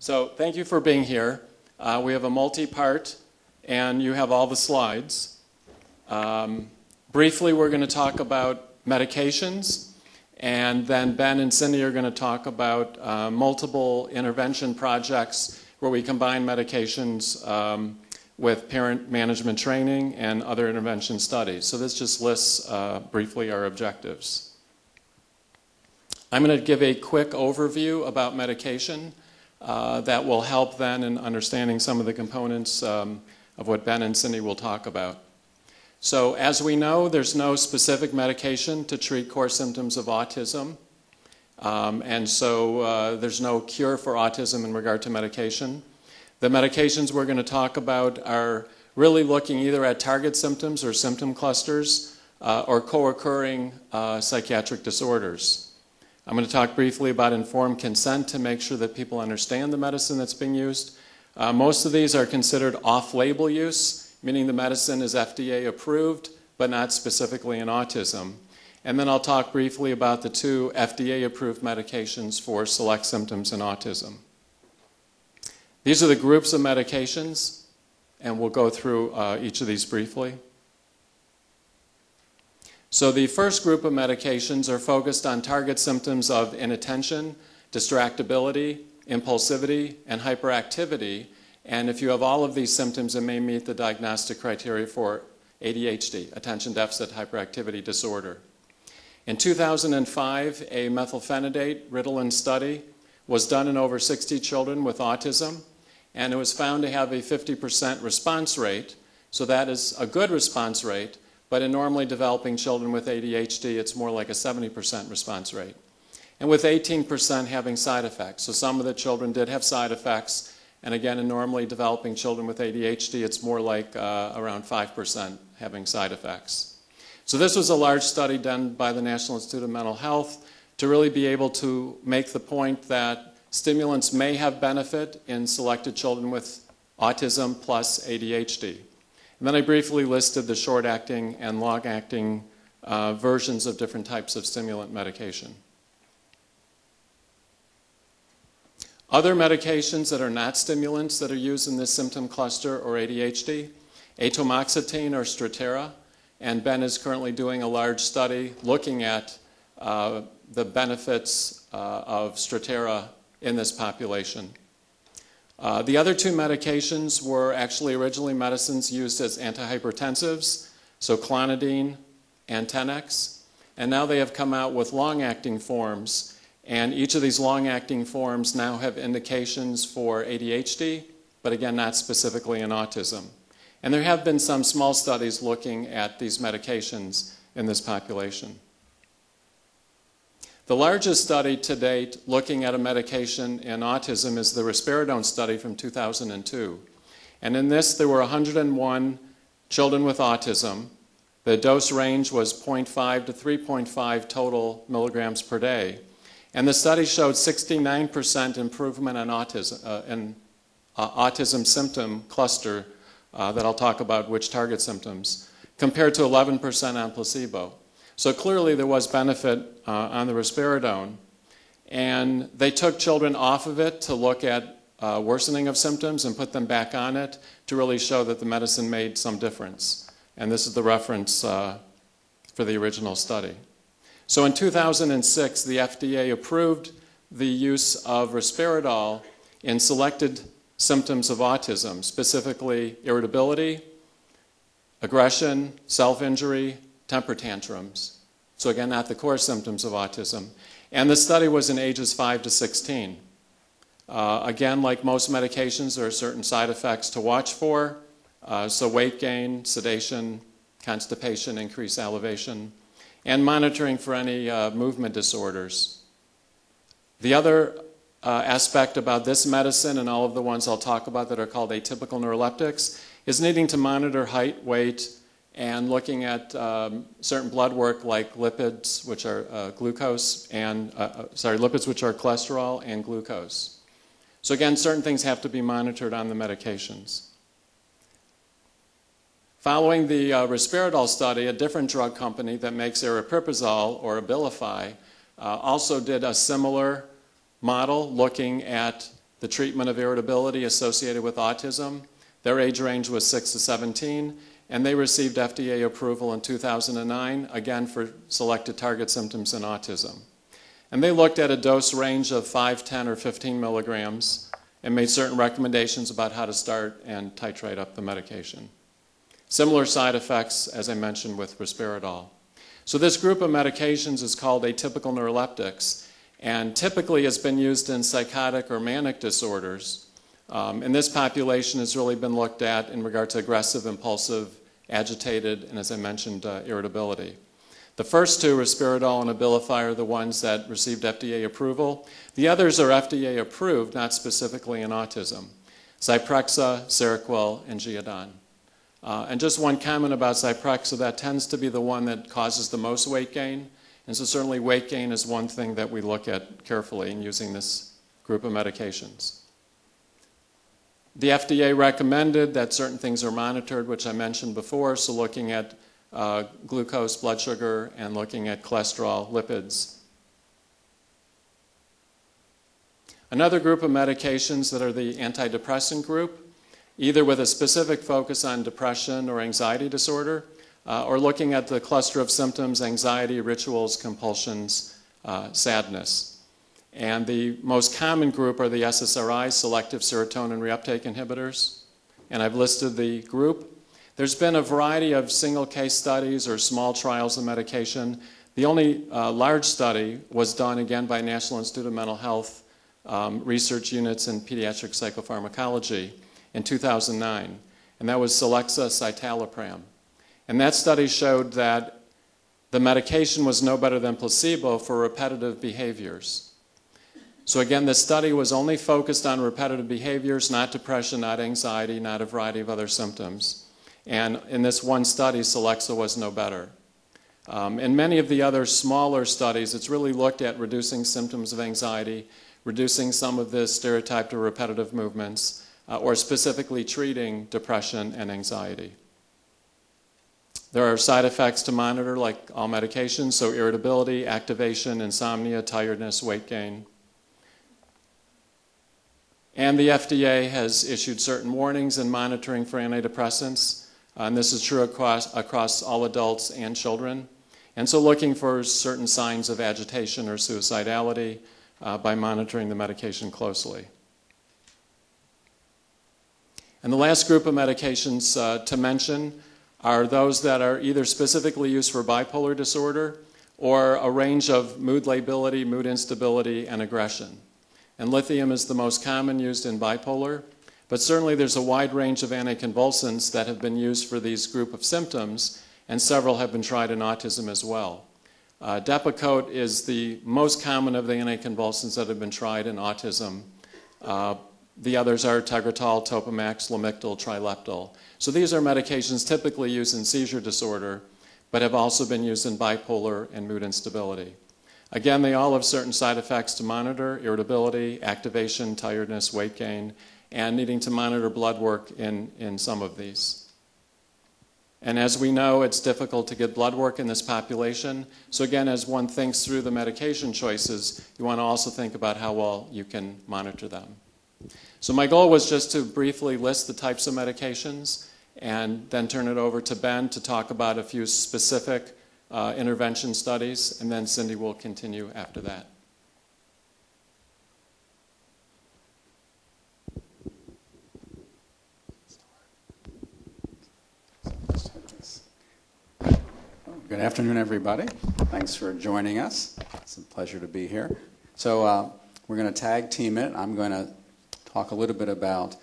So thank you for being here. We have a multi-part, and you have all the slides. Briefly, we're going to talk about medications, and then Ben and Cindy are going to talk about multiple intervention projects where we combine medications with parent management training and other intervention studies. So this just lists briefly our objectives. I'm going to give a quick overview about medication that will help then in understanding some of the components of what Ben and Cindy will talk about. So as we know, there's no specific medication to treat core symptoms of autism. And so there's no cure for autism in regard to medication. The medications we're going to talk about are really looking either at target symptoms or symptom clusters or co-occurring psychiatric disorders. I'm going to talk briefly about informed consent to make sure that people understand the medicine that's being used. Most of these are considered off-label use, meaning the medicine is FDA approved, but not specifically in autism. And then I'll talk briefly about the two FDA-approved medications for select symptoms in autism. These are the groups of medications, and we'll go through each of these briefly. So the first group of medications are focused on target symptoms of inattention, distractibility, impulsivity, and hyperactivity. And if you have all of these symptoms, it may meet the diagnostic criteria for ADHD, attention deficit hyperactivity disorder. In 2005, a methylphenidate Ritalin study was done in over 60 children with autism, and it was found to have a 50% response rate. So that is a good response rate. But in normally developing children with ADHD, it's more like a 70% response rate. And with 18% having side effects. So some of the children did have side effects. And again, in normally developing children with ADHD, it's more like around 5% having side effects. So this was a large study done by the National Institute of Mental Health to really be able to make the point that stimulants may have benefit in selected children with autism plus ADHD. And then I briefly listed the short-acting and long-acting versions of different types of stimulant medication. Other medications that are not stimulants that are used in this symptom cluster or ADHD, atomoxetine or Strattera, and Ben is currently doing a large study looking at the benefits of Strattera in this population. The other two medications were actually originally medicines used as antihypertensives, so clonidine and Tenex, and now they have come out with long-acting forms, and each of these long-acting forms now have indications for ADHD, but again, not specifically in autism. And there have been some small studies looking at these medications in this population. The largest study to date looking at a medication in autism is the risperidone study from 2002. And in this, there were 101 children with autism. The dose range was 0.5 to 3.5 total milligrams per day. And the study showed 69% improvement in autism symptom cluster that I'll talk about, which target symptoms, compared to 11% on placebo. So clearly there was benefit on the risperidone. And they took children off of it to look at worsening of symptoms and put them back on it to really show that the medicine made some difference. And this is the reference for the original study. So in 2006, the FDA approved the use of risperidone in selected symptoms of autism, specifically irritability, aggression, self-injury, temper tantrums. So again, not the core symptoms of autism. And the study was in ages 5 to 16. Again, like most medications, there are certain side effects to watch for. So weight gain, sedation, constipation, increased salivation, and monitoring for any movement disorders. The other aspect about this medicine and all of the ones I'll talk about that are called atypical neuroleptics is needing to monitor height, weight, and looking at certain blood work like lipids, which are glucose, and lipids which are cholesterol and glucose. So again, certain things have to be monitored on the medications. Following the risperidone study, a different drug company that makes aripiprazole or Abilify also did a similar model looking at the treatment of irritability associated with autism. Their age range was 6 to 17, and they received FDA approval in 2009, again for selected target symptoms in autism. And they looked at a dose range of 5, 10, or 15 milligrams and made certain recommendations about how to start and titrate up the medication. Similar side effects, as I mentioned, with risperidol. So this group of medications is called atypical neuroleptics, and typically has been used in psychotic or manic disorders. And this population has really been looked at in regard to aggressive, impulsive, agitated, and as I mentioned, irritability. The first two, risperidol and Abilify, are the ones that received FDA approval. The others are FDA approved, not specifically in autism. Zyprexa, Seroquel, and Geodon. And just one comment about Zyprexa, that tends to be the one that causes the most weight gain. And so certainly weight gain is one thing that we look at carefully in using this group of medications. The FDA recommended that certain things are monitored, which I mentioned before, so looking at glucose, blood sugar, and looking at cholesterol, lipids. Another group of medications that are the antidepressant group, either with a specific focus on depression or anxiety disorder, or looking at the cluster of symptoms, anxiety, rituals, compulsions, sadness. And the most common group are the SSRIs, selective serotonin reuptake inhibitors. And I've listed the group. There's been a variety of single case studies or small trials of medication. The only large study was done again by National Institute of Mental Health research units in pediatric psychopharmacology in 2009. And that was Celexa citalopram. And that study showed that the medication was no better than placebo for repetitive behaviors. So again, the study was only focused on repetitive behaviors, not depression, not anxiety, not a variety of other symptoms. And in this one study, Celexa was no better. In many of the other smaller studies, it's really looked at reducing symptoms of anxiety, reducing some of the stereotyped or repetitive movements, or specifically treating depression and anxiety. There are side effects to monitor, like all medications, so irritability, activation, insomnia, tiredness, weight gain. And the FDA has issued certain warnings in monitoring for antidepressants, and this is true across all adults and children. And so looking for certain signs of agitation or suicidality by monitoring the medication closely. And the last group of medications to mention are those that are either specifically used for bipolar disorder or a range of mood lability, mood instability, and aggression. And lithium is the most common used in bipolar, but certainly there's a wide range of anticonvulsants that have been used for these group of symptoms, and several have been tried in autism as well. Depakote is the most common of the anticonvulsants that have been tried in autism. The others are Tegretol, Topamax, Lamictal, Trileptal. So these are medications typically used in seizure disorder, but have also been used in bipolar and mood instability. Again, they all have certain side effects to monitor: irritability, activation, tiredness, weight gain, and needing to monitor blood work in some of these. And as we know, it's difficult to get blood work in this population. So again, as one thinks through the medication choices, you want to also think about how well you can monitor them. So my goal was just to briefly list the types of medications and then turn it over to Ben to talk about a few specific intervention studies, and then Cindy will continue after that. Good afternoon, everybody. Thanks for joining us. It's a pleasure to be here. So we're going to tag team it. I'm going to talk a little bit about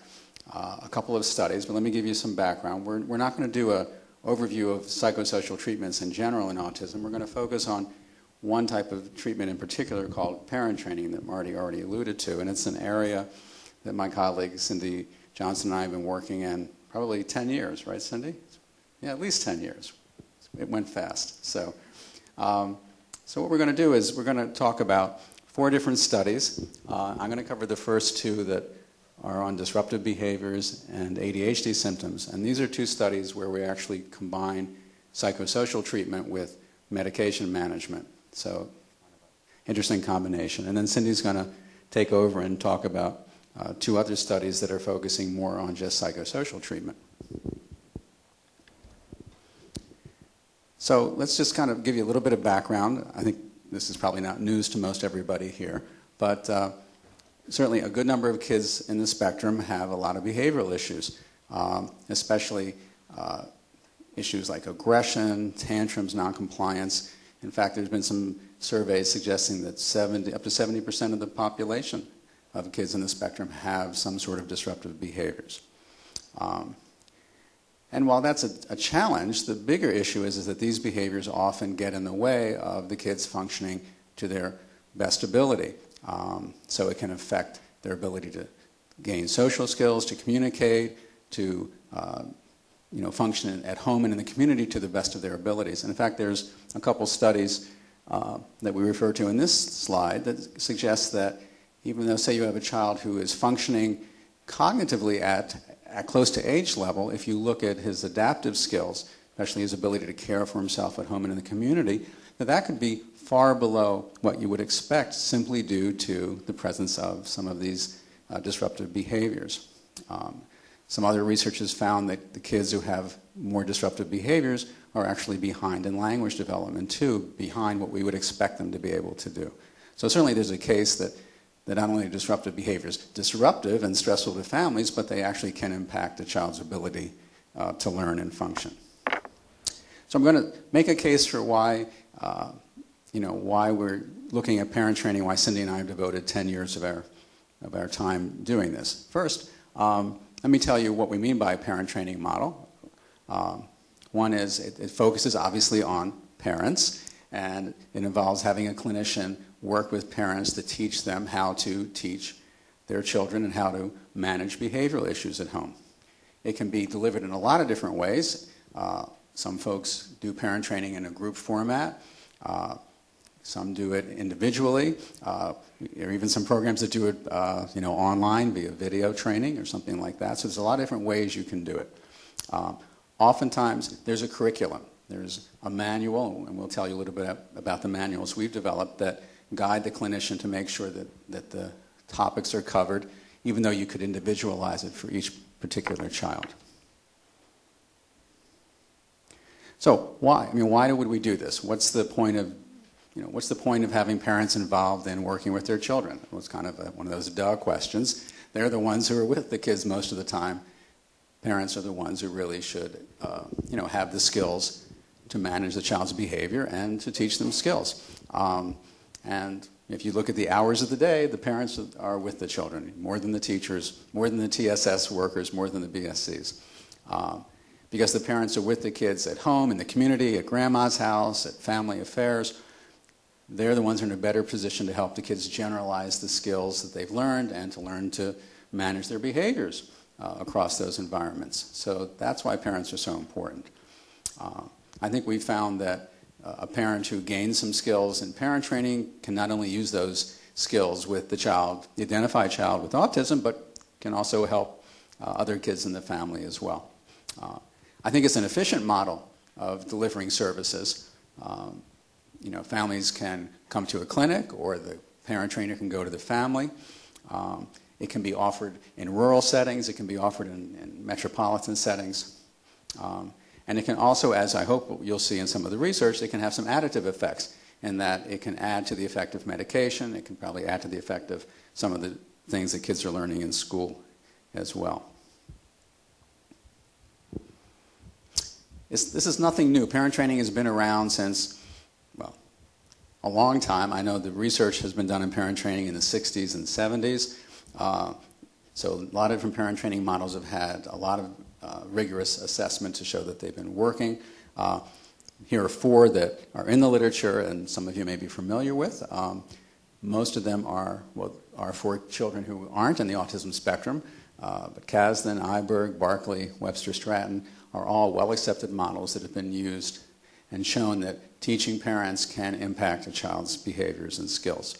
a couple of studies, but let me give you some background. We're not going to do an overview of psychosocial treatments in general in autism. We're going to focus on one type of treatment in particular called parent training that Marty already alluded to, and it's an area that my colleague Cindy Johnson and I have been working in probably 10 years, right, Cindy? Yeah, at least 10 years. It went fast. So what we're going to do is we're going to talk about 4 different studies. I'm going to cover the first 2 that are on disruptive behaviors and ADHD symptoms. And these are 2 studies where we actually combine psychosocial treatment with medication management. So interesting combination. And then Cindy's going to take over and talk about two other studies that are focusing more on just psychosocial treatment. So let's just kind of give you a little bit of background. I think this is probably not news to most everybody here, but certainly a good number of kids in the spectrum have a lot of behavioral issues, especially issues like aggression, tantrums, noncompliance. In fact, there's been some surveys suggesting that up to 70% of the population of kids in the spectrum have some sort of disruptive behaviors. And while that's a challenge, the bigger issue is that these behaviors often get in the way of the kids functioning to their best ability. So it can affect their ability to gain social skills, to communicate, to function at home and in the community to the best of their abilities. And in fact, there's a couple studies that we refer to in this slide that suggests that even though, say, you have a child who is functioning cognitively at close to age level, if you look at his adaptive skills, especially his ability to care for himself at home and in the community, that could be far below what you would expect simply due to the presence of some of these disruptive behaviors. Some other research has found that the kids who have more disruptive behaviors are actually behind in language development too, behind what we would expect them to be able to do. So certainly there's a case that not only are disruptive behaviors disruptive and stressful to families, but they actually can impact a child's ability to learn and function. So I'm going to make a case for why we're looking at parent training, why Cindy and I have devoted 10 years of our time doing this. First, let me tell you what we mean by a parent training model. One is it focuses obviously on parents, and it involves having a clinician work with parents to teach them how to teach their children and how to manage behavioral issues at home. It can be delivered in a lot of different ways. Some folks do parent training in a group format. Some do it individually. There are even some programs that do it online via video training or something like that. So there's a lot of different ways you can do it. Oftentimes, there's a curriculum. There's a manual, and we'll tell you a little bit about the manuals we've developed that guide the clinician to make sure that the topics are covered, even though you could individualize it for each particular child. So why? I mean, why would we do this? What's the point of having parents involved in working with their children? It was kind of one of those duh questions. They're the ones who are with the kids most of the time. Parents are the ones who really should, have the skills to manage the child's behavior and to teach them skills. And if you look at the hours of the day, the parents are with the children, more than the teachers, more than the TSS workers, more than the BSCs. Because the parents are with the kids at home, in the community, at grandma's house, at family affairs, they're the ones who are in a better position to help the kids generalize the skills that they've learned and to learn to manage their behaviors across those environments. So that's why parents are so important. I think we found that a parent who gains some skills in parent training can not only use those skills with the identified child with autism, but can also help other kids in the family as well. I think it's an efficient model of delivering services. Families can come to a clinic, or the parent trainer can go to the family. It can be offered in rural settings. It can be offered in metropolitan settings. And it can also, as I hope you'll see in some of the research, it can have some additive effects in that it can add to the effect of medication. It can probably add to the effect of some of the things that kids are learning in school as well. This is nothing new. Parent training has been around since, a long time. I know the research has been done in parent training in the 60s and 70s. So a lot of different parent training models have had a lot of rigorous assessment to show that they've been working. Here are 4 that are in the literature and some of you may be familiar with. Most of them are for children who aren't in the autism spectrum, but Kasdan, Iberg, Barkley, Webster Stratton are all well-accepted models that have been used and shown that teaching parents can impact a child's behaviors and skills.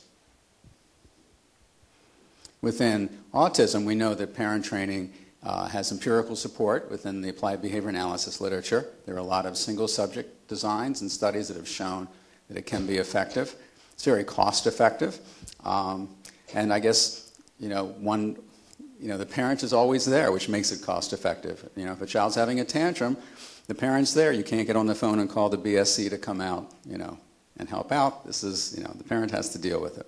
Within autism, we know that parent training has empirical support within the applied behavior analysis literature. There are a lot of single-subject designs and studies that have shown that it can be effective. It's very cost-effective. And I guess, one the parent is always there, which makes it cost effective. If a child's having a tantrum, the parent's there. You can't get on the phone and call the BSC to come out, and help out. This is, the parent has to deal with it.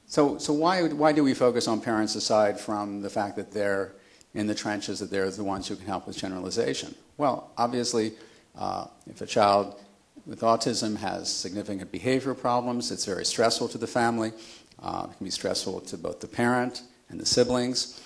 So why do we focus on parents aside from the fact that they're in the trenches, that they're the ones who can help with generalization? Well, obviously, if a child with autism has significant behavioral problems, it's very stressful to the family. It can be stressful to both the parent and the siblings.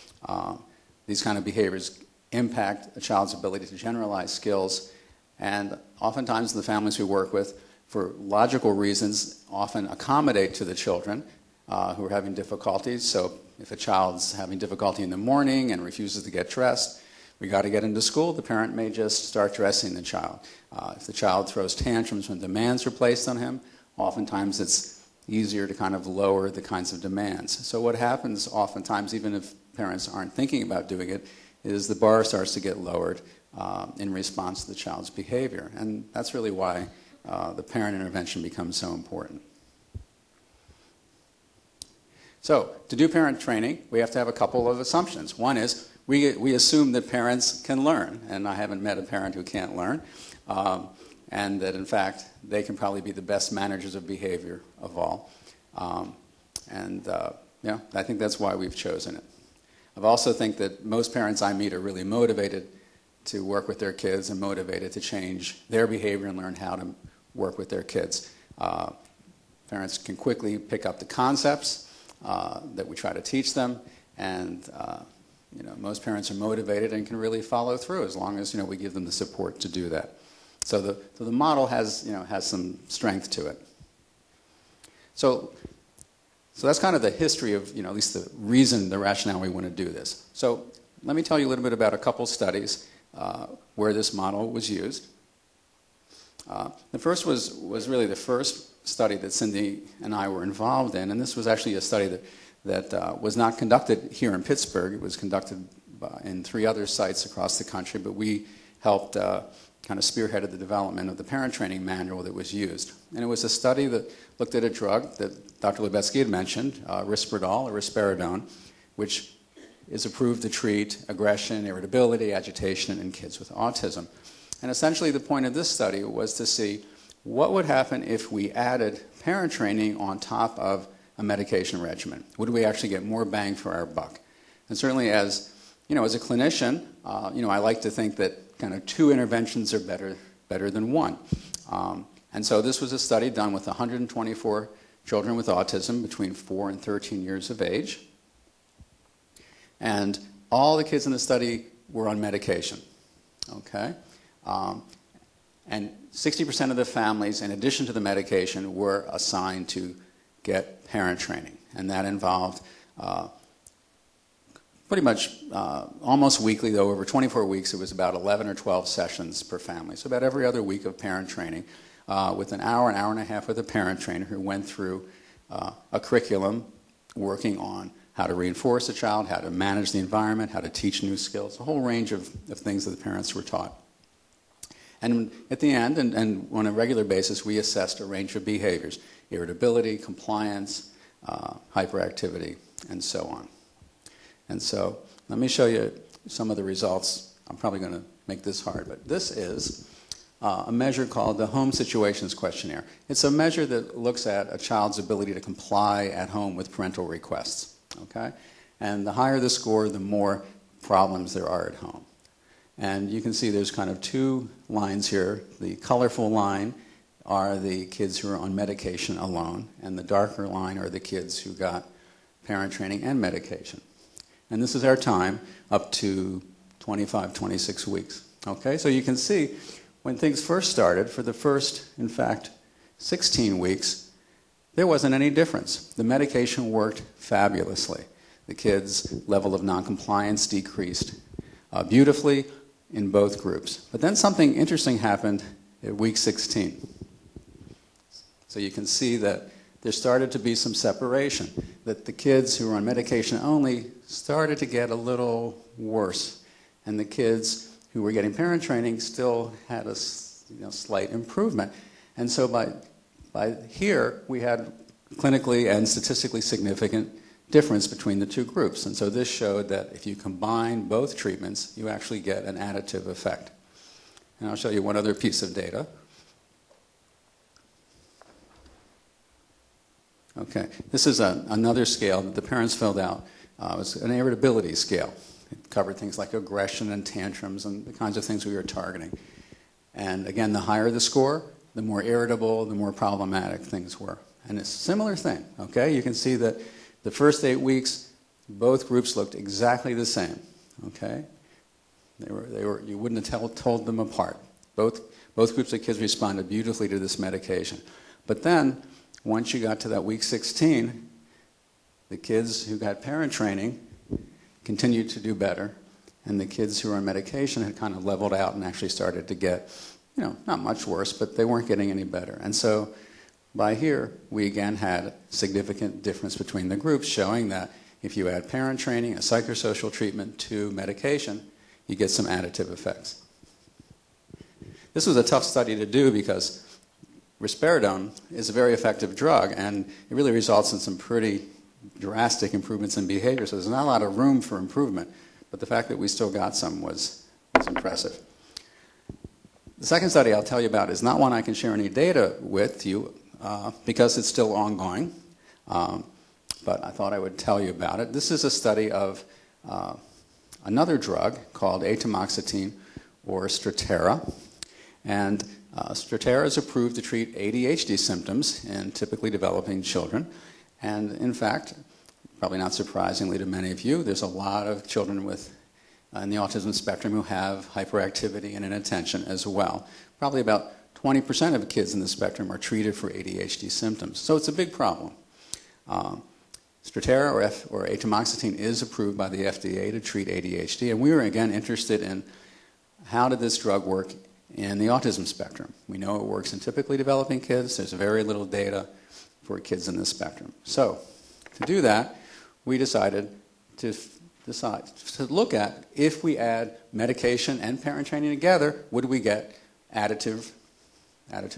These kind of behaviors impact a child's ability to generalize skills, and oftentimes the families we work with, for logical reasons, often accommodate to the children who are having difficulties. So if a child's having difficulty in the morning and refuses to get dressed, we got to get into school, the parent may just start dressing the child. If the child throws tantrums when demands are placed on him, oftentimes it's easier to kind of lower the kinds of demands. So what happens oftentimes, even if parents aren't thinking about doing it, is the bar starts to get lowered in response to the child's behavior. And that's really why the parent intervention becomes so important. So to do parent training, we have to have a couple of assumptions. One is we assume that parents can learn, and I haven't met a parent who can't learn, and that in fact they can probably be the best managers of behavior of all. I think that's why we've chosen it. I also think that most parents I meet are really motivated to work with their kids and motivated to change their behavior and learn how to work with their kids. Parents can quickly pick up the concepts that we try to teach them, and most parents are motivated and can really follow through as long as we give them the support to do that. So the model has some strength to it. So that's kind of the history of at least the reason, the rationale we want to do this. So let me tell you a little bit about a couple studies where this model was used. The first was really the first study that Cindy and I were involved in, and this was actually a study that was not conducted here in Pittsburgh. It was conducted in 3 other sites across the country, but we helped kind of spearheaded the development of the parent training manual that was used. And it was a study that looked at a drug that Dr. Lubetsky had mentioned, Risperdal or risperidone, which is approved to treat aggression, irritability, agitation in kids with autism. And essentially the point of this study was to see what would happen if we added parent training on top of a medication regimen. Would we actually get more bang for our buck? And certainly as a clinician, I like to think that kind of 2 interventions are better than 1. And so this was a study done with 124 children with autism between 4 and 13 years of age. And all the kids in the study were on medication. Okay? And 60% of the families, in addition to the medication, were assigned to get parent training. And that involved pretty much almost weekly, though over 24 weeks, it was about 11 or 12 sessions per family. So about every other week of parent training with an hour and a half with a parent trainer who went through a curriculum working on how to reinforce a child, how to manage the environment, how to teach new skills, a whole range of things that the parents were taught. And at the end, and on a regular basis, we assessed a range of behaviors: irritability, compliance, hyperactivity, and so on. And so let me show you some of the results. I'm probably going to make this hard, but this is a measure called the Home Situations Questionnaire. It's a measure that looks at a child's ability to comply at home with parental requests. Okay? And the higher the score, the more problems there are at home. And you can see there's kind of 2 lines here. The colorful line are the kids who are on medication alone, and the darker line are the kids who got parent training and medication. And this is our time up to 25, 26 weeks. Okay, so you can see when things first started, for the first, in fact, 16 weeks, there wasn't any difference. The medication worked fabulously. The kids' level of noncompliance decreased beautifully in both groups. But then something interesting happened at week 16. So you can see that there started to be some separation, that the kids who were on medication only started to get a little worse, and the kids who were getting parent training still had a slight improvement. And so by here, we had clinically and statistically significant difference between the two groups. And so this showed that if you combine both treatments, you actually get an additive effect. And I'll show you one other piece of data. Okay, this is another scale that the parents filled out. It was an irritability scale. It covered things like aggression and tantrums and the kinds of things we were targeting. And again, the higher the score, the more irritable, the more problematic things were. And it's a similar thing, okay? You can see that the first 8 weeks, both groups looked exactly the same, okay? You wouldn't have told them apart. Both groups of kids responded beautifully to this medication. But then, once you got to that week 16, the kids who got parent training continued to do better, and the kids who were on medication had kind of leveled out and actually started to get, not much worse, but they weren't getting any better. And so by here, we again had a significant difference between the groups, showing that if you add parent training, a psychosocial treatment to medication, you get some additive effects. This was a tough study to do because risperidone is a very effective drug, and it really results in some pretty drastic improvements in behavior, so there's not a lot of room for improvement, but the fact that we still got some was impressive. The second study I'll tell you about is not one I can share any data with you because it's still ongoing, but I thought I would tell you about it. This is a study of another drug called atomoxetine, or Strattera, and Strattera is approved to treat ADHD symptoms in typically developing children. And in fact, probably not surprisingly to many of you, there's a lot of children in the autism spectrum who have hyperactivity and inattention as well. Probably about 20% of kids in the spectrum are treated for ADHD symptoms. So it's a big problem. Strattera, or atomoxetine, is approved by the FDA to treat ADHD. And we were, again, interested in how did this drug work in the autism spectrum. We know it works in typically developing kids. There's very little data for kids in this spectrum. So to do that, we decided to look at if we add medication and parent training together, would we get additive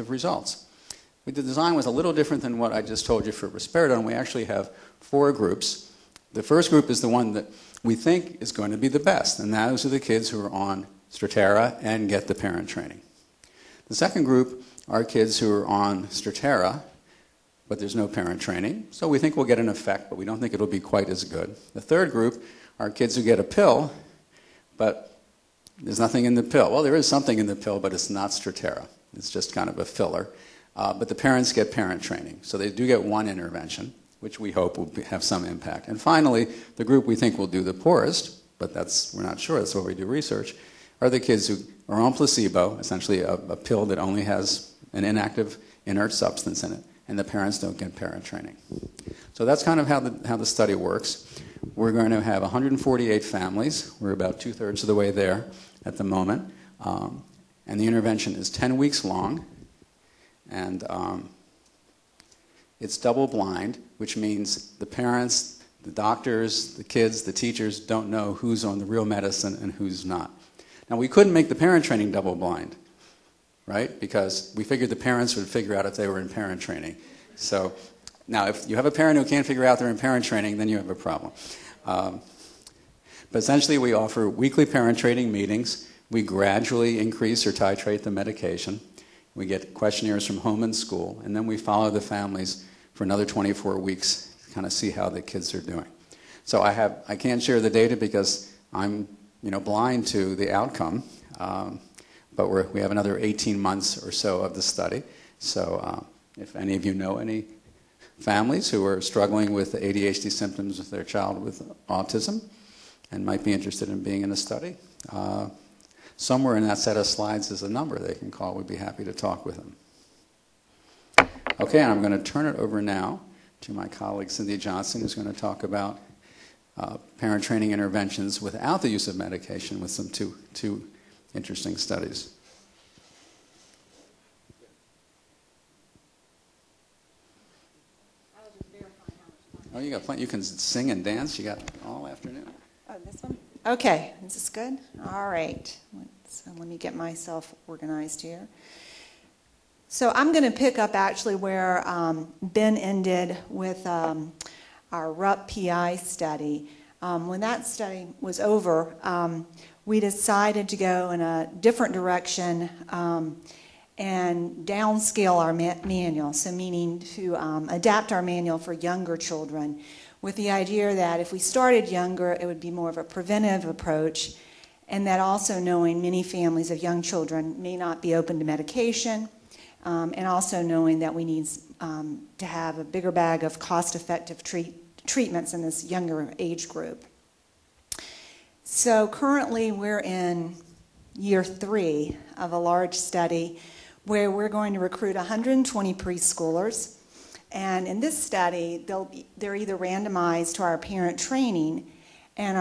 results? The design was a little different than what I just told you for risperidone. We actually have 4 groups. The first group is the one that we think is going to be the best, and those are the kids who are on Strattera and get the parent training. The second group are kids who are on Strattera, but there's no parent training, so we think we'll get an effect, but we don't think it'll be quite as good. The third group are kids who get a pill, but there's nothing in the pill. Well, there is something in the pill, but it's not Strattera. It's just kind of a filler. But the parents get parent training, so they do get one intervention, which we hope will have some impact. And finally, the group we think will do the poorest, but we're not sure, that's why we do research, are the kids who are on placebo, essentially a pill that only has an inactive inert substance in it, and the parents don't get parent training. So that's kind of how the study works. We're going to have 148 families. We're about 2/3 of the way there at the moment. And the intervention is 10 weeks long. And it's double-blind, which means the parents, the doctors, the kids, the teachers don't know who's on the real medicine and who's not. Now, we couldn't make the parent training double-blind, right? Because we figured the parents would figure out if they were in parent training. So now, if you have a parent who can't figure out they're in parent training, then you have a problem. But essentially, we offer weekly parent training meetings. We gradually increase or titrate the medication. We get questionnaires from home and school, and then we follow the families for another 24 weeks to kind of see how the kids are doing. So I can't share the data because I'm blind to the outcome, but we have another 18 months or so of the study. So if any of you know any families who are struggling with the ADHD symptoms of their child with autism and might be interested in being in a study, somewhere in that set of slides is a number they can call. We'd be happy to talk with them. Okay, and I'm going to turn it over now to my colleague Cindy Johnson, who's going to talk about parent training interventions without the use of medication with some two interesting studies. Oh, you got plenty. You can sing and dance. You got all afternoon. Oh, this one? Okay, is this good? All right. Let me get myself organized here. So I'm going to pick up actually where Ben ended with our RUP PI study. When that study was over, we decided to go in a different direction and downscale our manual, so meaning to adapt our manual for younger children, with the idea that if we started younger, it would be more of a preventive approach, and that also knowing many families of young children may not be open to medication, and also knowing that we need to have a bigger bag of cost-effective treatments in this younger age group. So currently we're in year 3 of a large study where we're going to recruit 120 preschoolers. And in this study, they're either randomized to our parent training, and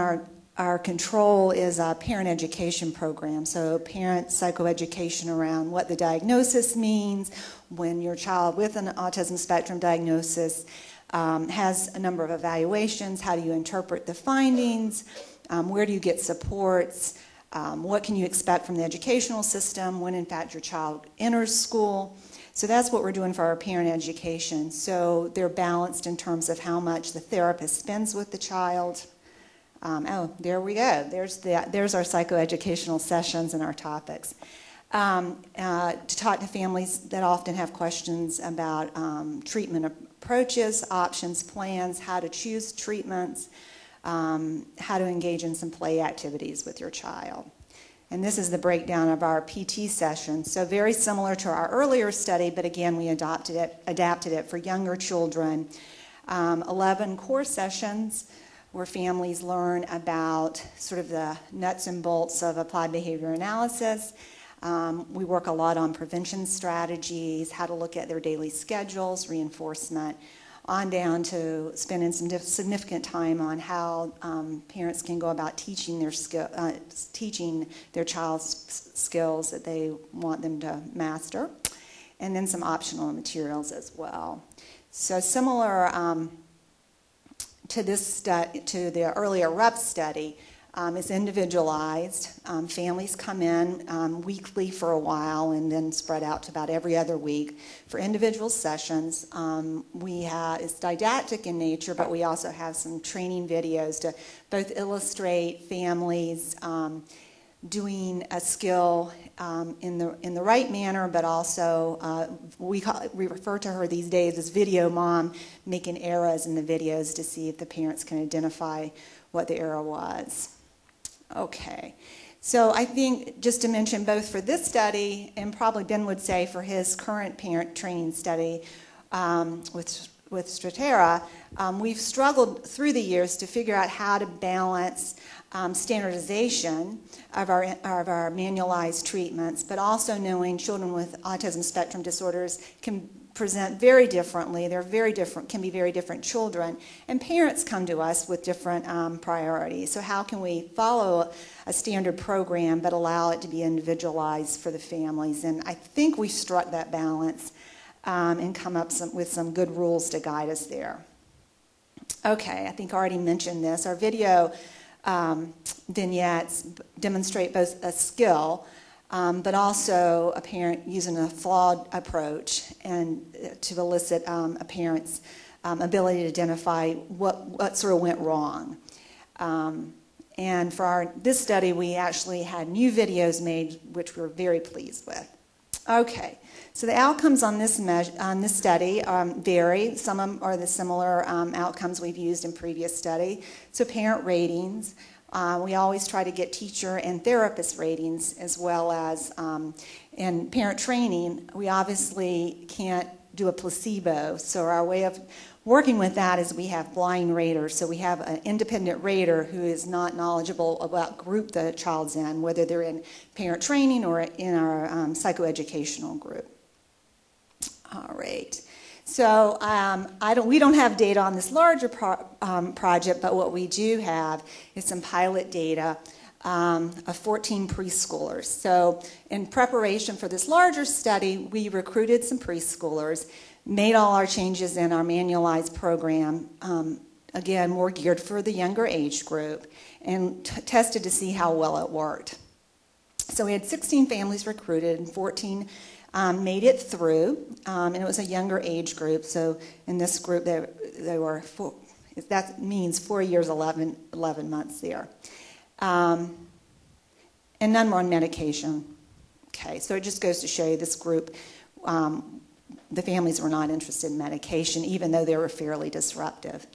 our control is a parent education program. So parent psychoeducation around what the diagnosis means, when your child with an autism spectrum diagnosis has a number of evaluations, how do you interpret the findings, where do you get supports, what can you expect from the educational system when in fact your child enters school. So that's what we're doing for our parent education. So they're balanced in terms of how much the therapist spends with the child. Oh, there we go. There's our psychoeducational sessions and our topics. To talk to families that often have questions about treatment approaches, options, plans, how to choose treatments, how to engage in some play activities with your child. And this is the breakdown of our PT session. So very similar to our earlier study, but again, we adapted it for younger children. 11 core sessions where families learn about sort of the nuts and bolts of applied behavior analysis. We work a lot on prevention strategies, how to look at their daily schedules, reinforcement, on down to spending some significant time on how parents can go about teaching their child's skills that they want them to master, and then some optional materials as well. So similar to the earlier RUP study, it's individualized. Families come in weekly for a while and then spread out to about every other week for individual sessions. It's didactic in nature, but we also have some training videos to both illustrate families doing a skill in the right manner, but also we refer to her these days as video mom, making errors in the videos to see if the parents can identify what the error was. Okay, so I think just to mention both for this study, and probably Ben would say for his current parent training study with Stratera, we've struggled through the years to figure out how to balance standardization of our manualized treatments, but also knowing children with autism spectrum disorders can present very differently. They're very different, can be very different children, and parents come to us with different priorities. So how can we follow a standard program but allow it to be individualized for the families? And I think we struck that balance and come up with some good rules to guide us there. Okay, I think I already mentioned this. Our video vignettes demonstrate both a skill but also a parent using a flawed approach and to elicit a parent's ability to identify what sort of went wrong. And for this study, we actually had new videos made, which we're very pleased with. Okay, so the outcomes on this study vary. Some of them are the similar outcomes we've used in previous study. So parent ratings. We always try to get teacher and therapist ratings, as well as in parent training. We obviously can't do a placebo, so our way of working with that is we have blind raters. So we have an independent rater who is not knowledgeable about group the child's in, whether they're in parent training or in our psychoeducational group. All right. So we don't have data on this larger project, but what we do have is some pilot data of 14 preschoolers. So in preparation for this larger study, we recruited some preschoolers, made all our changes in our manualized program, again, more geared for the younger age group, and tested to see how well it worked. So we had 16 families recruited and 14 made it through, and it was a younger age group. So in this group, they were That means 4 years, 11 months there. And none were on medication. Okay, so it just goes to show you this group, the families were not interested in medication, even though they were fairly disruptive.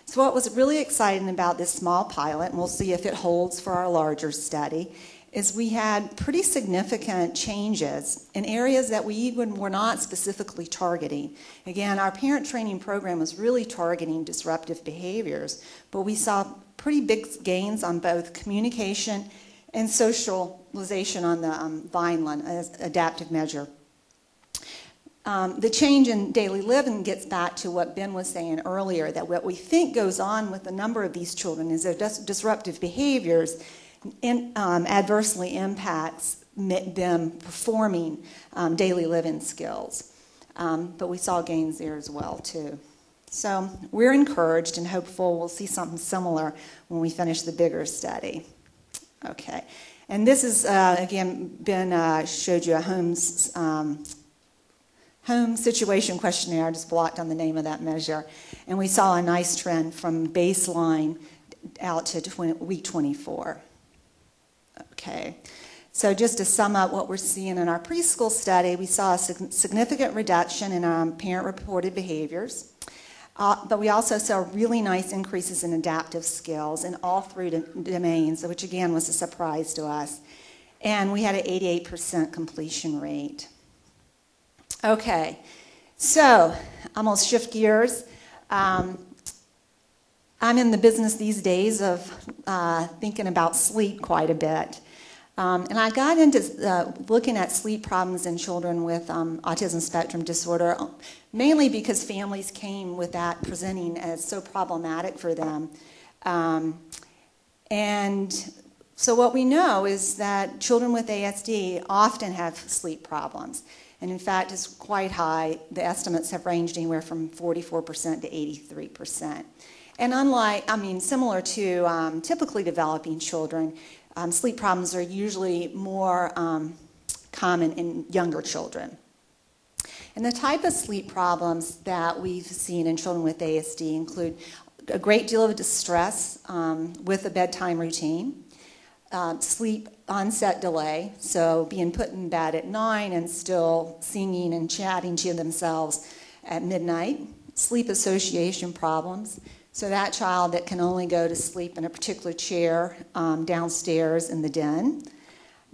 So what was really exciting about this small pilot, and we'll see if it holds for our larger study, is we had pretty significant changes in areas that we even were not specifically targeting. Again, our parent training program was really targeting disruptive behaviors, but we saw pretty big gains on both communication and socialization on the Vineland as adaptive measure. The change in daily living gets back to what Ben was saying earlier, that what we think goes on with a number of these children is their disruptive behaviors adversely impacts them performing daily living skills. But we saw gains there as well, too. So we're encouraged and hopeful we'll see something similar when we finish the bigger study. Okay. And this is, again, Ben showed you a home situation questionnaire. I just blocked on the name of that measure. And we saw a nice trend from baseline out to week 24. Okay, so just to sum up what we're seeing in our preschool study, we saw a significant reduction in parent-reported behaviors, but we also saw really nice increases in adaptive skills in all three domains, which again was a surprise to us. And we had an 88% completion rate. Okay, so I'm going to shift gears. I'm in the business these days of thinking about sleep quite a bit. And I got into looking at sleep problems in children with autism spectrum disorder, mainly because families came with that presenting as so problematic for them. And so what we know is that children with ASD often have sleep problems. And in fact, it's quite high. The estimates have ranged anywhere from 44% to 83%. And similar to typically developing children, sleep problems are usually more common in younger children. And the type of sleep problems that we've seen in children with ASD include a great deal of distress with a bedtime routine, sleep onset delay, so being put in bed at 9 and still singing and chatting to themselves at midnight, sleep association problems, so that child that can only go to sleep in a particular chair downstairs in the den,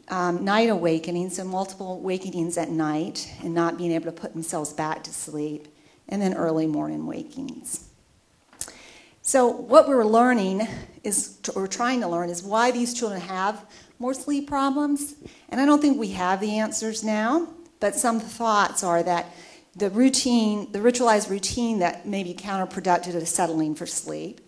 night awakenings, so multiple awakenings at night and not being able to put themselves back to sleep, and then early morning wakings. So what we're learning is, or trying to learn, is why these children have more sleep problems. And I don't think we have the answers now, but some thoughts are that the ritualized routine that may be counterproductive to settling for sleep.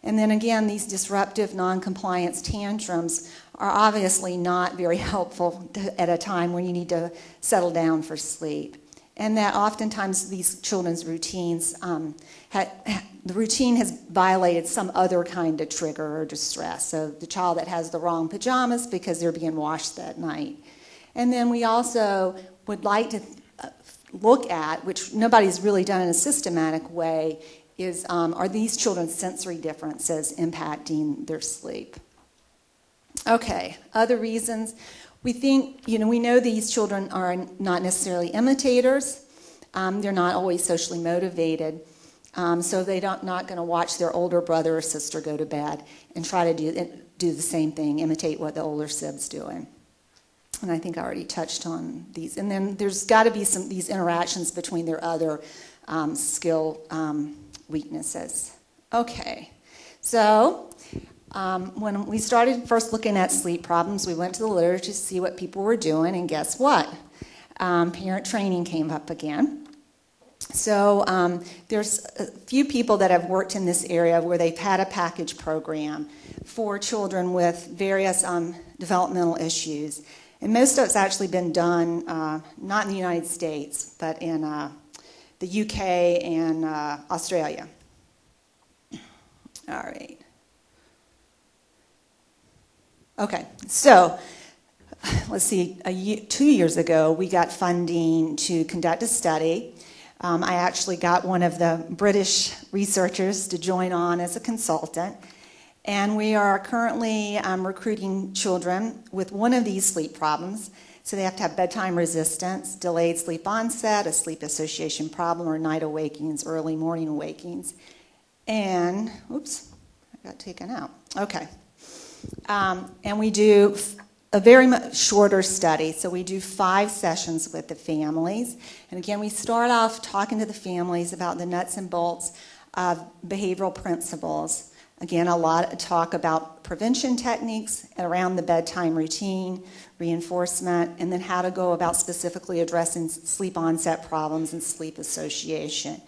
And then again, these disruptive non-compliance tantrums are obviously not very helpful at a time when you need to settle down for sleep. And that oftentimes these children's routines, the routine has violated some other kind of trigger or distress. So the child that has the wrong pajamas because they're being washed that night. And then we also would like to look at, which nobody's really done in a systematic way, is are these children's sensory differences impacting their sleep? Okay, other reasons. We think, we know these children are not necessarily imitators. They're not always socially motivated. So they're not going to watch their older brother or sister go to bed and try to do the same thing, imitate what the older sib's doing. And I think I already touched on these. And then there's got to be these interactions between their other skill weaknesses. Okay, so when we started first looking at sleep problems, we went to the literature to see what people were doing, and guess what? Parent training came up again. So there's a few people that have worked in this area where they've had a package program for children with various developmental issues. And most of it's actually been done, not in the United States, but in the UK and Australia. All right. Okay, so let's see, 2 years ago, we got funding to conduct a study I actually got one of the British researchers to join on as a consultant. And we are currently recruiting children with one of these sleep problems. So they have to have bedtime resistance, delayed sleep onset, a sleep association problem, or night awakings, early morning awakings. And, oops, I got taken out. Okay. And we do a very much shorter study. So we do 5 sessions with the families. And again, we start off talking to the families about the nuts and bolts of behavioral principles. Again, a lot of talk about prevention techniques around the bedtime routine, reinforcement, and then how to go about specifically addressing sleep onset problems and sleep association.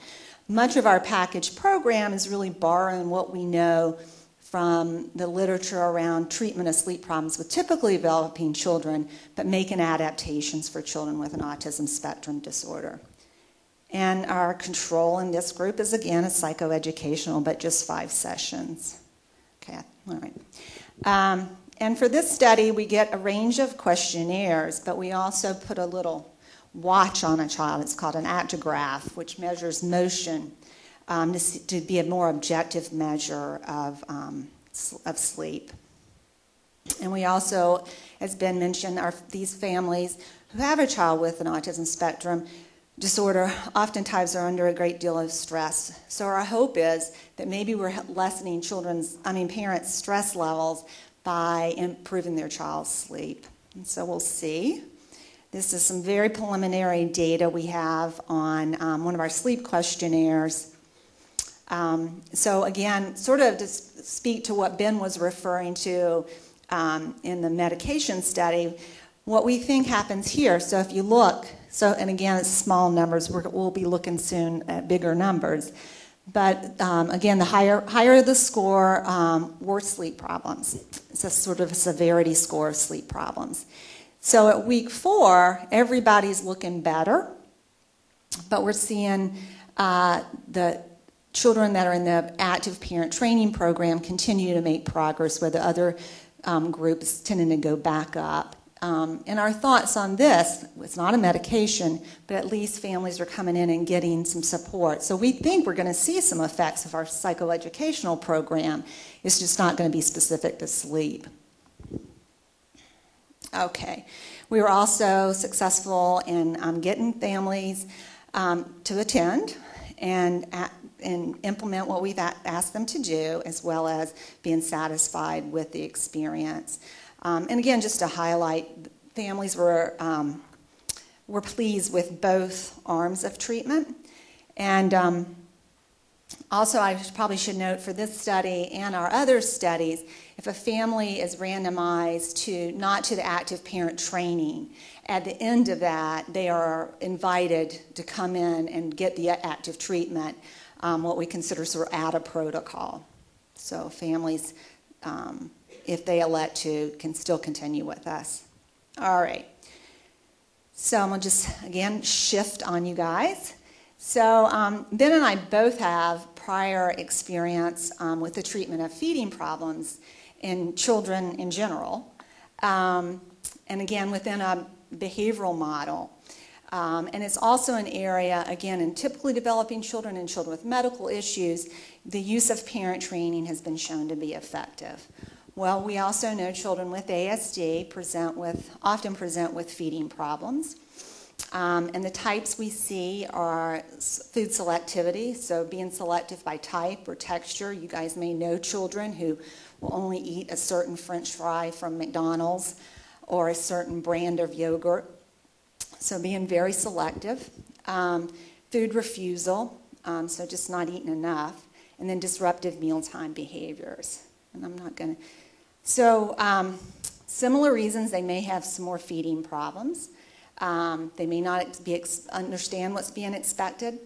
Much of our package program is really borrowing what we know from the literature around treatment of sleep problems with typically developing children, but making adaptations for children with an autism spectrum disorder. And our control in this group is, again, a psychoeducational, but just 5 sessions. Okay, all right. And for this study, we get a range of questionnaires, but we also put a little watch on a child. It's called an actigraph, which measures motion to be a more objective measure of sleep. And we also, as Ben mentioned, these families who have a child with an autism spectrum disorder oftentimes are under a great deal of stress. So our hope is that maybe we're lessening parents' stress levels by improving their child's sleep. And so we'll see. This is some very preliminary data we have on one of our sleep questionnaires. So again, sort of to speak to what Ben was referring to in the medication study, what we think happens here. So if you look, and again, it's small numbers. We'll be looking soon at bigger numbers. But again, the higher the score, worse sleep problems. It's a sort of a severity score of sleep problems. So at week 4, everybody's looking better. But we're seeing the children that are in the active parent training program continue to make progress, where the other groups tending to go back up. And our thoughts on this, it's not a medication, but at least families are coming in and getting some support. So we think we're going to see some effects of our psychoeducational program. It's just not going to be specific to sleep. Okay. We were also successful in getting families to attend and implement what we've asked them to do, as well as being satisfied with the experience. And again, just to highlight, families were pleased with both arms of treatment. And also, I probably should note for this study and our other studies, if a family is randomized not to the active parent training, at the end of that, they are invited to come in and get the active treatment, what we consider sort of add a protocol. So families, if they elect to, can still continue with us. All right. So I'm going to just, again, shift on you guys. So Ben and I both have prior experience with the treatment of feeding problems in children in general. And again, within a behavioral model. And it's also an area, again, in typically developing children and children with medical issues, the use of parent training has been shown to be effective. Well, we also know children with ASD often present with feeding problems. And the types we see are food selectivity, so being selective by type or texture. You guys may know children who will only eat a certain French fry from McDonald's or a certain brand of yogurt. So being very selective. Food refusal, so just not eating enough. And then disruptive mealtime behaviors. And I'm not going to... So similar reasons, they may have some more feeding problems. They may not understand what's being expected.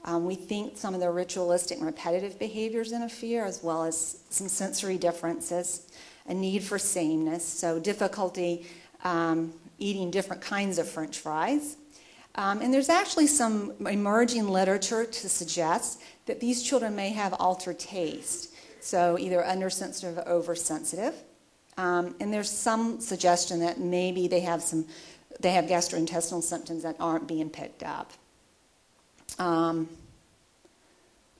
We think some of the ritualistic and repetitive behaviors interfere, as well as some sensory differences, a need for sameness, so difficulty eating different kinds of French fries. And there's actually some emerging literature to suggest that these children may have altered taste, so either undersensitive or oversensitive. And there's some suggestion that maybe they have gastrointestinal symptoms that aren't being picked up.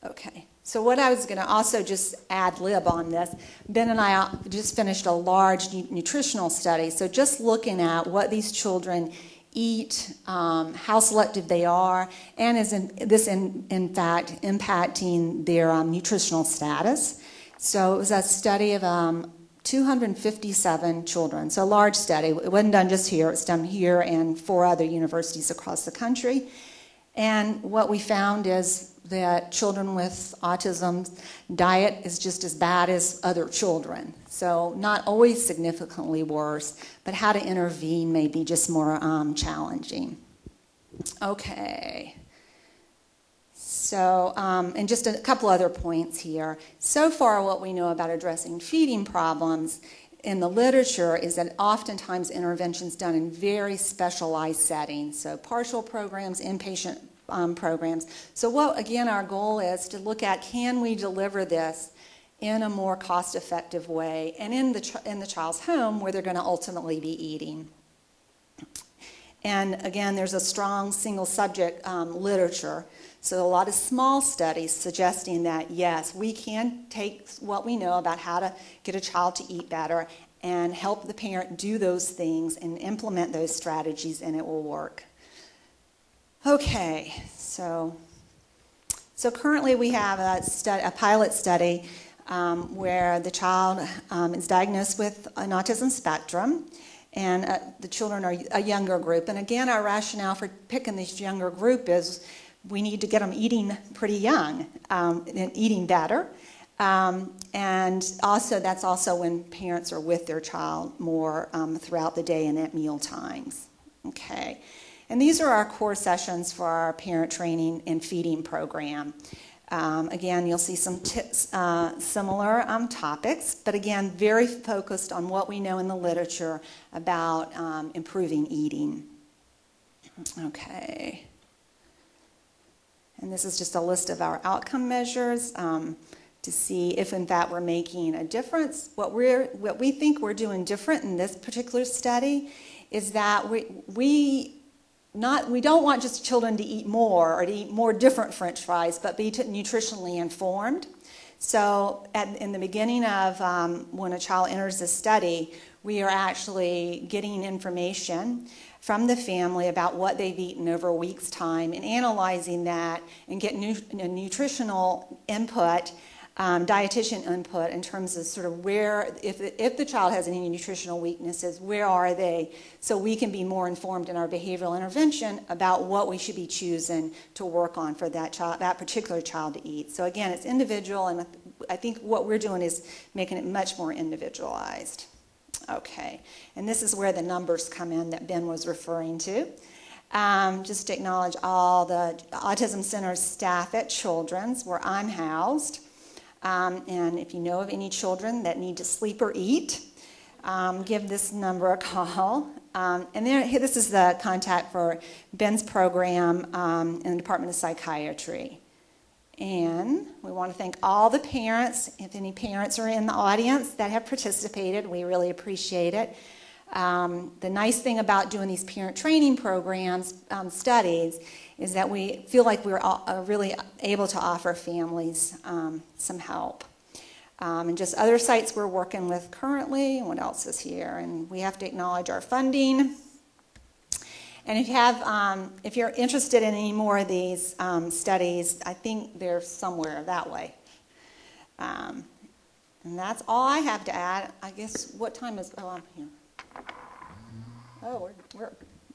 Okay. So what I was going to also just ad lib on this, Ben and I just finished a large nutritional study. So just looking at what these children eat, how selective they are, and is this in fact impacting their nutritional status. So it was a study of 257 children. So a large study. It wasn't done just here. It's done here and 4 other universities across the country. And what we found is that children with autism diet is just as bad as other children. So not always significantly worse, but how to intervene may be just more challenging. Okay. So, and just a couple other points here. So far what we know about addressing feeding problems in the literature is that oftentimes interventions done in very specialized settings, so partial programs, inpatient programs. So what, again, our goal is to look at, can we deliver this in a more cost-effective way and in the child's home where they're going to ultimately be eating. And again, there's a strong single subject literature. So a lot of small studies suggesting that, yes, we can take what we know about how to get a child to eat better and help the parent do those things and implement those strategies, and it will work. Okay, so currently we have a pilot study where the child is diagnosed with an autism spectrum, and the children are a younger group. And again, our rationale for picking this younger group is we need to get them eating pretty young and eating better. And also, that's also when parents are with their child more throughout the day and at meal times. Okay. And these are our core sessions for our parent training and feeding program. Again, you'll see some similar topics, but again, very focused on what we know in the literature about improving eating. Okay. And this is just a list of our outcome measures to see if, in fact, we're making a difference. What we think we're doing different in this particular study is that we don't want just children to eat more or to eat more different French fries, but be nutritionally informed. So in the beginning of when a child enters the study, we are actually getting information from the family about what they've eaten over a week's time and analyzing that and getting nutritional input, dietitian input in terms of sort of where, if the child has any nutritional weaknesses, where are they, so we can be more informed in our behavioral intervention about what we should be choosing to work on for that child, that particular child to eat. So again, it's individual, and I think what we're doing is making it much more individualized. Okay, and this is where the numbers come in that Ben was referring to. Just to acknowledge all the Autism Center staff at Children's, where I'm housed. And if you know of any children that need to sleep or eat, give this number a call. And then this is the contact for Ben's program in the Department of Psychiatry. And we want to thank all the parents, if any parents are in the audience that have participated, we really appreciate it. The nice thing about doing these parent training programs, studies, is that we feel like we're really able to offer families some help. And just other sites we're working with currently, what else is here? And we have to acknowledge our funding. And if you're interested in any more of these studies, I think they're somewhere that way. And that's all I have to add. I guess, what time is, I'm here. Oh, we're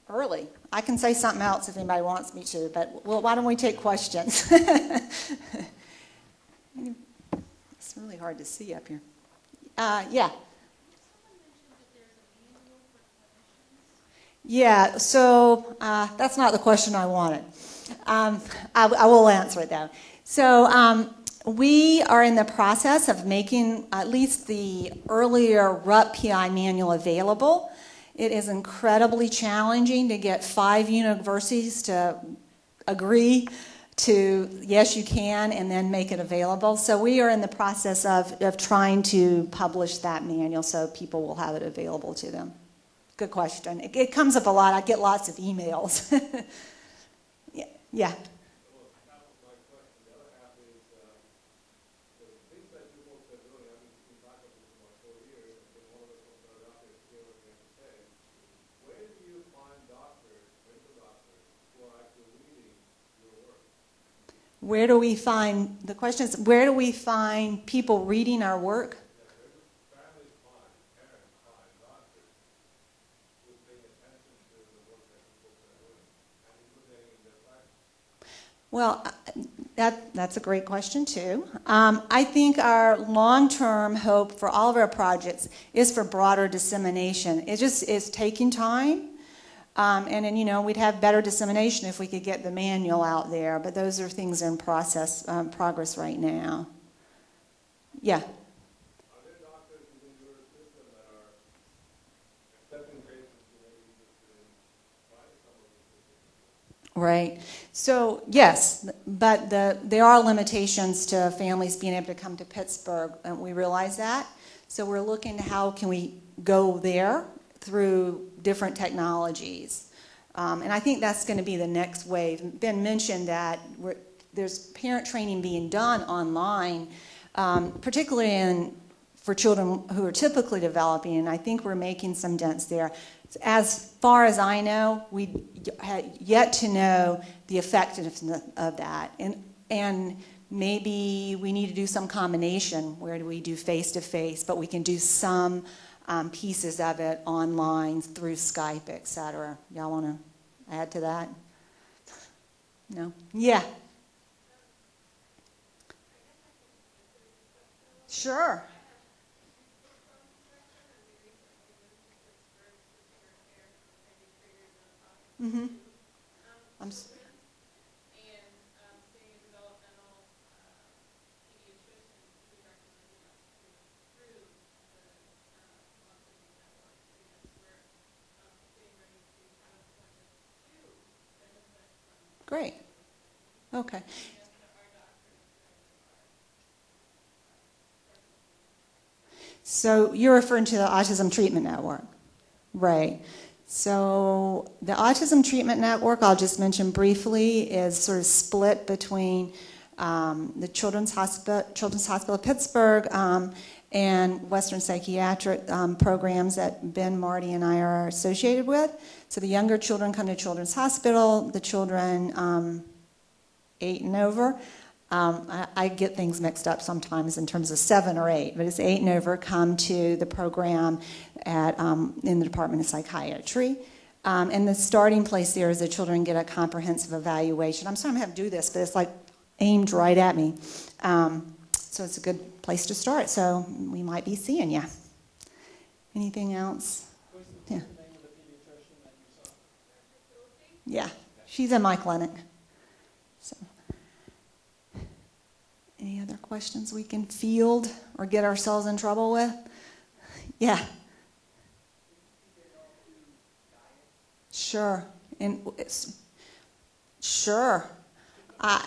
early. I can say something else if anybody wants me to, but well, why don't we take questions? It's really hard to see up here. Yeah. Yeah, so that's not the question I wanted. I will answer it though. So we are in the process of making at least the earlier RUP PI manual available. It is incredibly challenging to get 5 universities to agree to, yes, you can, and then make it available. So we are in the process of trying to publish that manual so people will have it available to them. Good question. It comes up a lot. I get lots of emails. Yeah. Where do we find, the question is, where do we find people reading our work? Well, that's a great question, too. I think our long-term hope for all of our projects is for broader dissemination. It just is taking time. And then, you know, we'd have better dissemination if we could get the manual out there. But those are things in progress right now. Yeah. Right. So, yes, but there are limitations to families being able to come to Pittsburgh, and we realize that. So we're looking at how can we go there through different technologies. And I think that's going to be the next wave. Ben mentioned that there's parent training being done online, particularly for children who are typically developing, and I think we're making some dents there. As far as I know, we have yet to know the effectiveness of that. And maybe we need to do some combination where do we do face-to-face, but we can do some pieces of it online through Skype, et cetera. Y'all want to add to that? No? Yeah. Sure. Mm-hmm. Great. Okay. So you're referring to the Autism Treatment Network. Right. So the Autism Treatment Network, I'll just mention briefly, is sort of split between the Children's Hospital of Pittsburgh and Western Psychiatric programs that Ben, Marty, and I are associated with. So the younger children come to Children's Hospital. The children 8 and over, I get things mixed up sometimes in terms of 7 or 8, but it's 8 and over come to the program in the Department of Psychiatry. And the starting place there is the children get a comprehensive evaluation. I'm sorry I'm having to do this, but it's like aimed right at me. So it's a good place to start. So we might be seeing you. Anything else? Yeah. What's the name of the pediatrician that you saw? Yeah, she's in my clinic. So, any other questions we can field or get ourselves in trouble with? Yeah. Sure. Sure.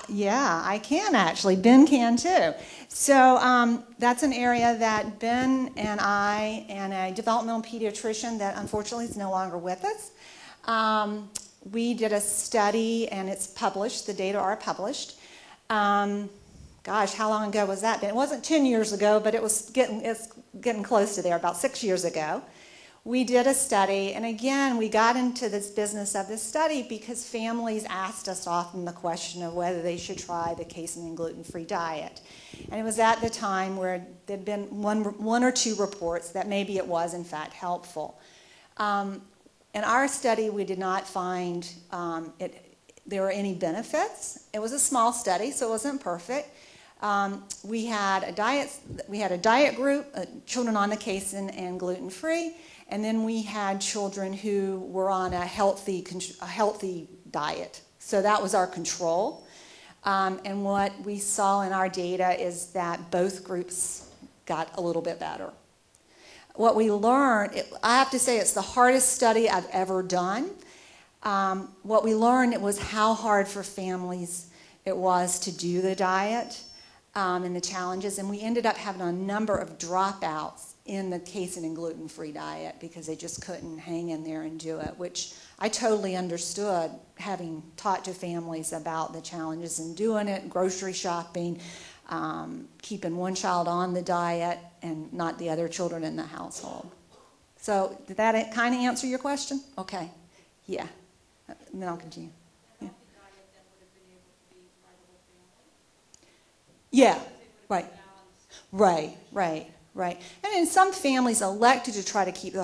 Yeah, I can actually. Ben can too. So that's an area that Ben and I and a developmental pediatrician that unfortunately is no longer with us, we did a study, and it's published. The data are published. Gosh, how long ago was that? Ben? It wasn't 10 years ago, but it's getting close to there, about 6 years ago. We did a study, and again, we got into this business of this study because families asked us often the question of whether they should try the casein and gluten-free diet. And it was at the time where there'd been one or two reports that maybe it was, in fact, helpful. In our study, we did not find there were any benefits. It was a small study, so it wasn't perfect. We had a diet group, children on the casein and gluten-free, and then we had children who were on a healthy diet. So that was our control. And what we saw in our data is that both groups got a little bit better. What we learned, I have to say it's the hardest study I've ever done. What we learned, it was how hard for families it was to do the diet and the challenges. And we ended up having a number of dropouts in the casein and gluten-free diet because they just couldn't hang in there and do it, which I totally understood, having talked to families about the challenges in doing it, grocery shopping, keeping one child on the diet and not the other children in the household. So did that kind of answer your question? Okay. Yeah. And then I'll continue. Yeah. Yeah, right. Right. And in some families elected to try to keep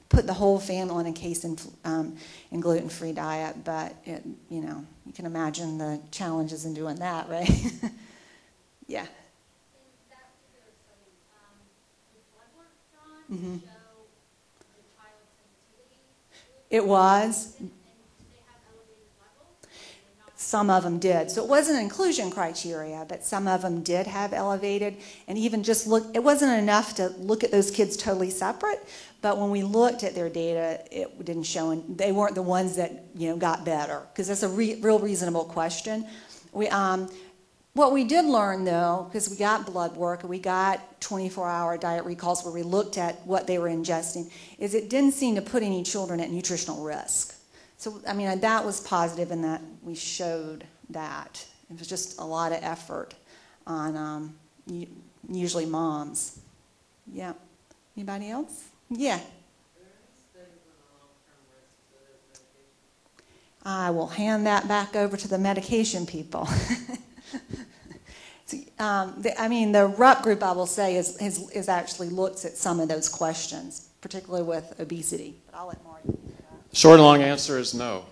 put the whole family in a case in gluten-free diet, but you can imagine the challenges in doing that, right? Yeah. In that particular study, was blood work done to show the child's sensitivity to It was. gluten? And did they have elevated levels? Or did they not? Some of them did. So it wasn't inclusion criteria, but some of them did have elevated. And even just it wasn't enough to look at those kids totally separate, but when we looked at their data, it didn't show, and they weren't the ones that got better, because that's a real reasonable question. What we did learn, though, because we got blood work and we got 24-hour diet recalls where we looked at what they were ingesting, is it didn't seem to put any children at nutritional risk. So, I mean, that was positive in that we showed that. It was just a lot of effort on usually moms. Yeah. Anybody else? Yeah. I will hand that back over to the medication people. The RUP group, I will say, is actually looks at some of those questions, particularly with obesity. But I'll let Marty do that. Short and long answer is no.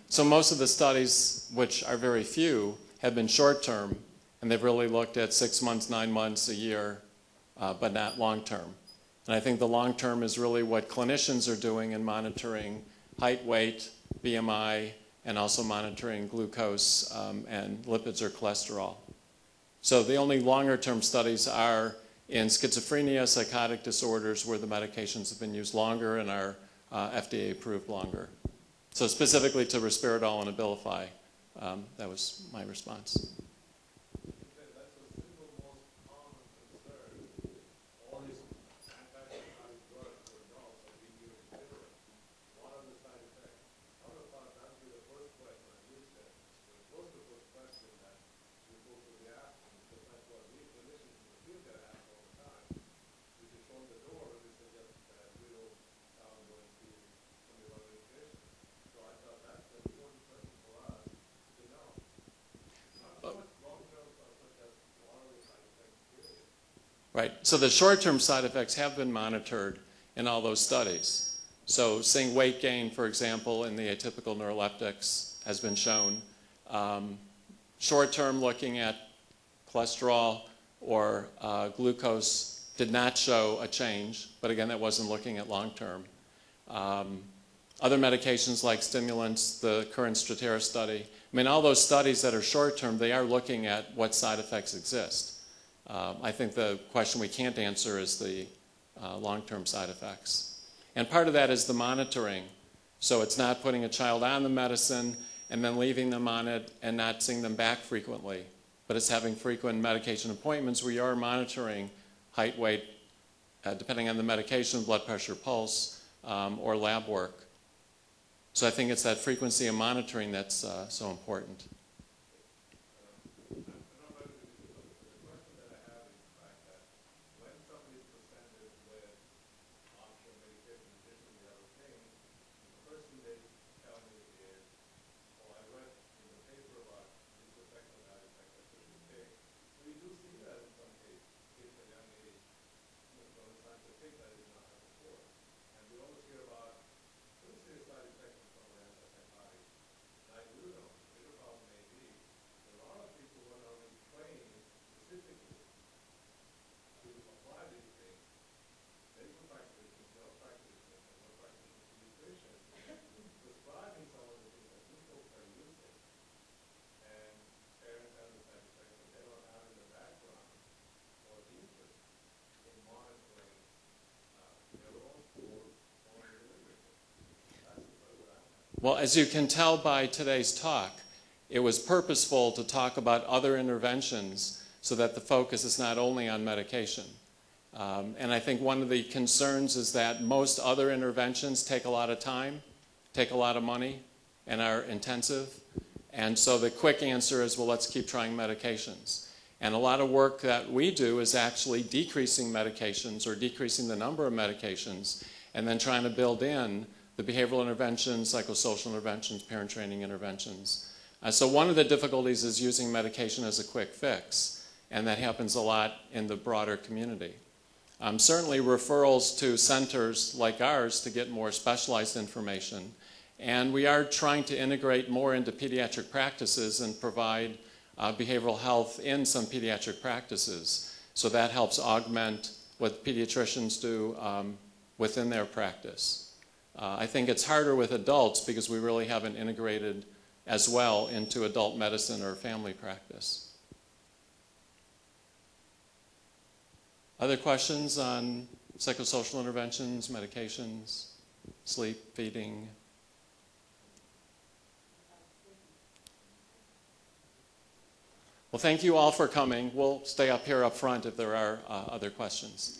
So most of the studies, which are very few, have been short-term, and they've really looked at 6 months, 9 months, a year, but not long-term. And I think the long-term is really what clinicians are doing in monitoring height, weight, BMI, and also monitoring glucose and lipids or cholesterol. So the only longer-term studies are in schizophrenia, psychotic disorders, where the medications have been used longer and are FDA approved longer. So specifically to risperidol and Abilify, that was my response. Right. So the short-term side effects have been monitored in all those studies. So seeing weight gain, for example, in the atypical neuroleptics has been shown. Short-term looking at cholesterol or glucose did not show a change, but again, that wasn't looking at long-term. Other medications like stimulants, the current Stratera study, I mean, all those studies that are short-term, they are looking at what side effects exist. I think the question we can't answer is the long-term side effects. And part of that is the monitoring. So it's not putting a child on the medicine and then leaving them on it and not seeing them back frequently. But it's having frequent medication appointments where you are monitoring height, weight, depending on the medication, blood pressure, pulse, or lab work. So I think it's that frequency of monitoring that's so important. Well, as you can tell by today's talk, it was purposeful to talk about other interventions so that the focus is not only on medication. And I think one of the concerns is that most other interventions take a lot of time, take a lot of money, and are intensive. And so the quick answer is, well, let's keep trying medications. And a lot of work that we do is actually decreasing medications or decreasing the number of medications and then trying to build in the behavioral interventions, psychosocial interventions, parent training interventions So one of the difficulties is using medication as a quick fix, and that happens a lot in the broader community. Certainly referrals to centers like ours to get more specialized information, and we are trying to integrate more into pediatric practices and provide behavioral health in some pediatric practices. So that helps augment what pediatricians do within their practice. I think it's harder with adults because we really haven't integrated as well into adult medicine or family practice. Other questions on psychosocial interventions, medications, sleep, feeding? Well, thank you all for coming. We'll stay up here up front if there are other questions.